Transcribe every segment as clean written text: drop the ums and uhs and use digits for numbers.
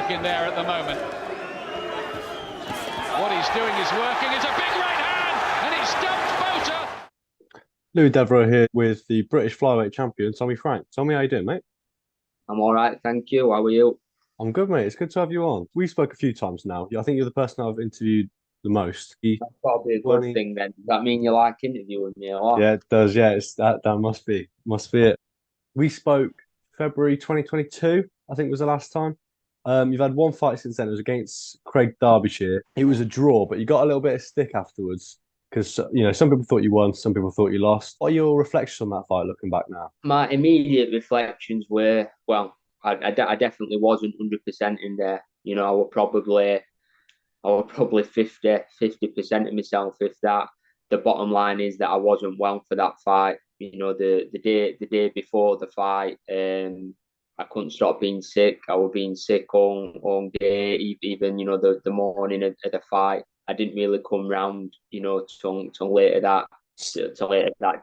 working there at the moment. What he's doing is working. It's a big right hand, and he stumped Bota. Louis Devereux here with the British flyweight champion, Tommy Frank. Tommy, how you doing, mate? I'm all right, thank you. How are you? I'm good, mate. It's good to have you on. We spoke a few times now. I think you're the person I've interviewed the most. That's probably a good 20... thing then. Does that mean you like interviewing me a lot? Yeah, it does. Yeah, that must be it. We spoke February 2022, I think was the last time. You've had one fight since then. It was against Craig Derbyshire. It was a draw, but you got a little bit of stick afterwards because some people thought you won, some people thought you lost. What are your reflections on that fight looking back now? My immediate reflections were, well, I definitely wasn't 100% in there. I was probably 50% of myself, if that. The bottom line is that I wasn't well for that fight. The day before the fight, I couldn't stop being sick. I was being sick all day, even the morning of the fight. I didn't really come round, till later that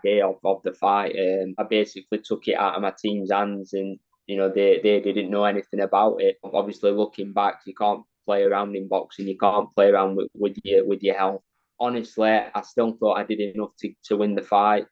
day of the fight. I basically took it out of my team's hands, and they didn't know anything about it. Obviously, looking back, you can't play around in boxing. You can't play around with your health. Honestly, I still thought I did enough to win the fight.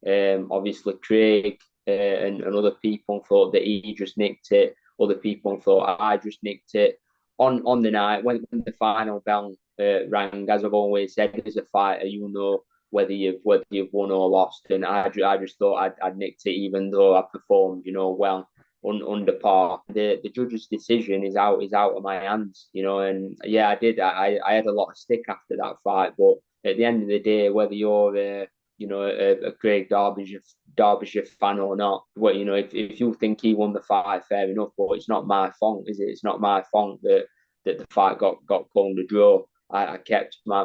Obviously, Craig and other people thought that he just nicked it. Other people thought I just nicked it. On the night when the final bell rang, as I've always said, as a fighter, you know whether you've won or lost, and I just thought I'd nicked it, even though I performed, well. Under par. The judge's decision is out of my hands, and yeah, I had a lot of stick after that fight, but at the end of the day, whether you're a Craig Derbyshire fan or not, well, if you think he won the fight, fair enough, but it's not my fault, is it? It's not my fault that the fight got called a draw. I kept my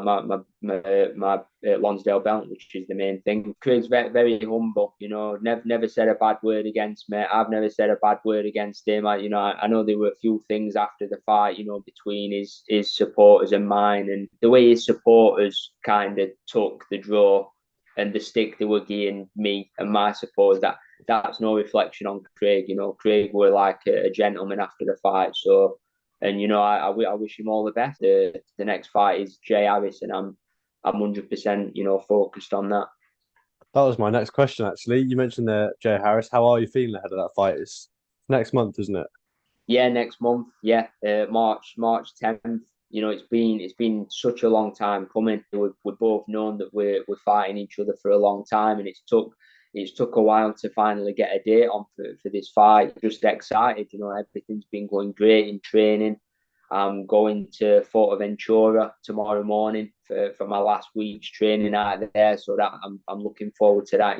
Lonsdale belt, which is the main thing. Craig's very, very humble, never said a bad word against me. I've never said a bad word against him. I know there were a few things after the fight, between his supporters and mine, and the way his supporters kind of took the draw and the stick they were giving me and my supporters, that's no reflection on Craig. Craig were like a gentleman after the fight, so. And I wish him all the best. The next fight is Jay Harris, and I'm 100% focused on that. That was my next question, actually. You mentioned there, Jay Harris. How are you feeling ahead of that fight? It's next month, isn't it? Yeah, next month. Yeah, March 10th. It's been such a long time coming. We've both known that we're fighting each other for a long time, and it's took a while to finally get a date on for this fight. Just excited, everything's been going great in training. I'm going to Fortaventura tomorrow morning for my last week's training out there, so that I'm looking forward to that.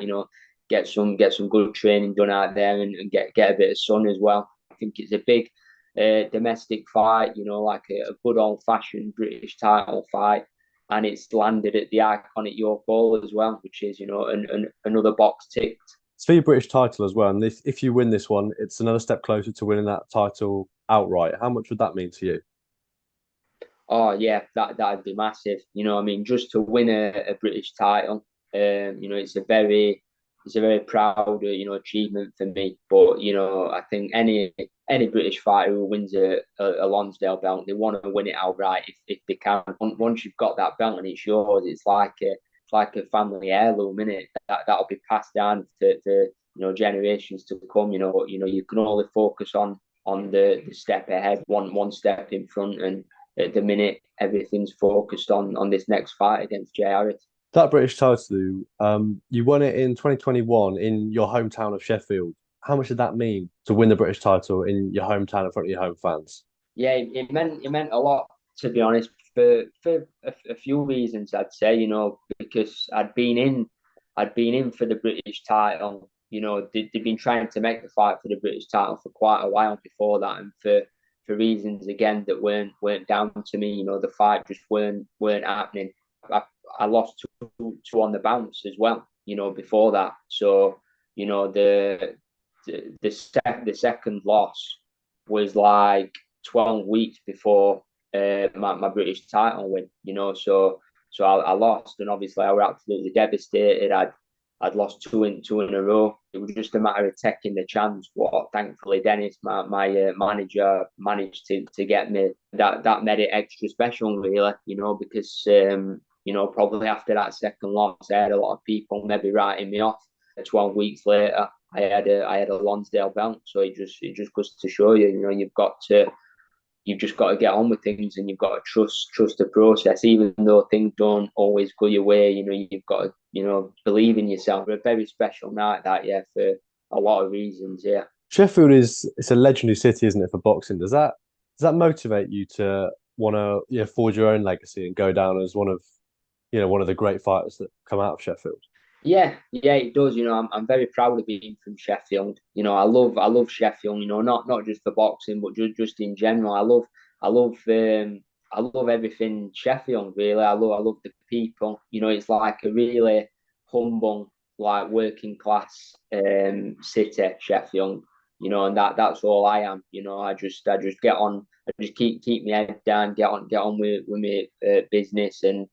Get some good training done out there, and get a bit of sun as well. I think it's a big domestic fight, like a good old fashioned British title fight, and it's landed at the iconic York Hall as well, which is another box ticked. It's for your British title as well. And if you win this one, it's another step closer to winning that title outright. How much would that mean to you? Oh yeah, that'd be massive. I mean, just to win a British title, it's a very proud achievement for me. But I think any British fighter who wins a Lonsdale belt, they want to win it outright if they can. Once you've got that belt and it's yours, it's like a family heirloom, innit? That'll be passed down to generations to come. But you can only focus on the step ahead, one step in front, and at the minute everything's focused on this next fight against Jay Harris. That British title, you won it in 2021 in your hometown of Sheffield. How much did that mean to win the British title in your hometown in front of your home fans? Yeah, it meant a lot, to be honest, for a few reasons. I'd say, because I'd been in for the British title. They've been trying to make the fight for the British title for quite a while before that, and for reasons again that weren't down to me. The fight just weren't happening. I lost two on the bounce as well. Before that, so the second loss was like 12 weeks before my British title win. So I lost, and obviously I was absolutely devastated. I'd lost two in a row. It was just a matter of taking the chance. What thankfully Dennis, my manager, managed to get me. That made it extra special, really. Because probably after that second loss, I had a lot of people maybe writing me off. 12 weeks later, I had a Lonsdale belt. So it just goes to show you, you've just got to get on with things, and you've got to trust the process, even though things don't always go your way. You've got to believe in yourself. A very special night that, yeah, for a lot of reasons. Yeah. Sheffield it's a legendary city, isn't it, for boxing? Does that motivate you to want to forge your own legacy and go down as one of the great fighters that come out of Sheffield? Yeah, it does. I'm very proud of being from Sheffield. I love Sheffield. Not just for boxing, but just in general. I love I love everything Sheffield. Really, I love the people. It's like a really humble, like working class city, Sheffield. And that's all I am. I just get on. I just keep my head down, get on with my business, and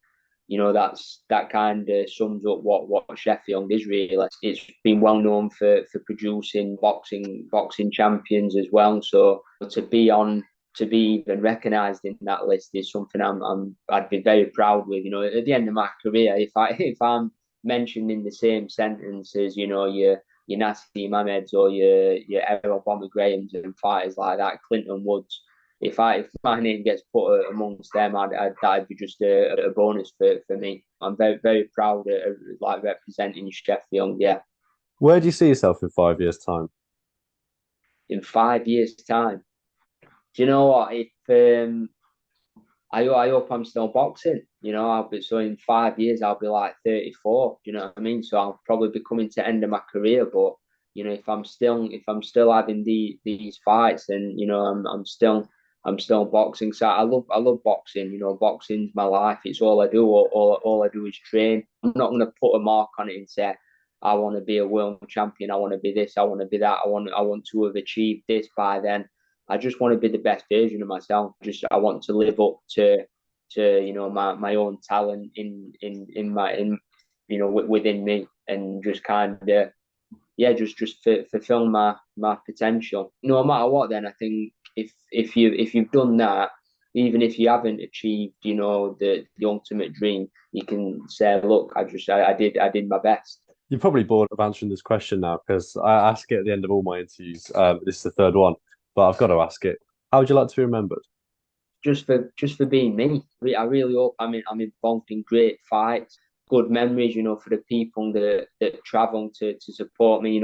that kind of sums up what Sheffield is really. It's been well known for producing boxing champions as well. So to be even recognised in that list is something I'd be very proud with. At the end of my career, if I'm mentioned in the same sentence as your Nasty Mameds or your Errol Bomber Grahams and fighters like that, Clinton Woods. If my name gets put amongst them, that'd be just a bonus for me. I'm very very proud of like representing Sheffield. Yeah, Where do you see yourself in 5 years' time? in 5 years' time, do you know what? If I hope I'm still boxing. I'll be so in 5 years I'll be like 34. Do you know what I mean? So I'll probably be coming to the end of my career. But if I'm still having these fights, and I'm still boxing. So I love boxing. Boxing's my life. It's all I do. All I do is train. I'm not going to put a mark on it and say I want to be a world champion. I want to be this. I want to be that. I want to have achieved this by then. I just want to be the best version of myself. I want to live up to my own talent within me, and just kind of just fulfill my potential. No matter what, then I think if you've done that, even if you haven't achieved the ultimate dream, you can say, look, I did my best. You're probably bored of answering this question now because I ask it at the end of all my interviews. This is the third one, but I've got to ask it. How would you like to be remembered? Just for being me. I really hope I'm involved in great fights, good memories, for the people that travel to support me,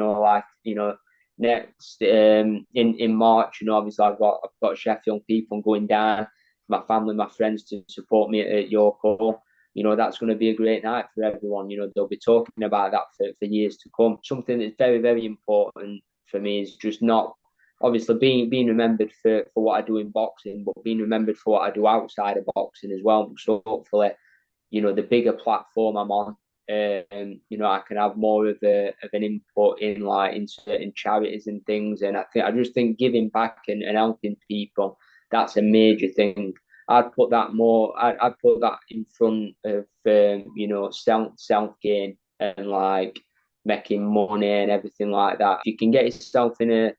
next in March, obviously I've got Sheffield people going down, my family, my friends to support me at York Hall. That's going to be a great night for everyone. They'll be talking about that for years to come. Something that's very, very important for me is just not obviously being remembered for what I do in boxing, but being remembered for what I do outside of boxing as well. So hopefully, the bigger platform I'm on, I can have more of an input in certain charities and things. And I just think giving back and helping people, that's a major thing. I'd put that in front of self gain and like making money and everything like that. If you can get yourself in a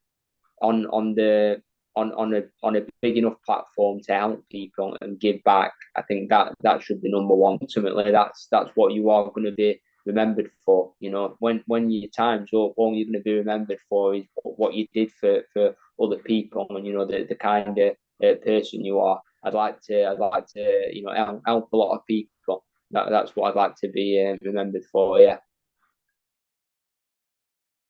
on the on a big enough platform to help people and give back, I think that should be number one. Ultimately, that's what you are going to be remembered for. When your time's up, all you're going to be remembered for is what you did for other people, and the kind of person you are. I'd like to help a lot of people. That's what I'd like to be remembered for. Yeah.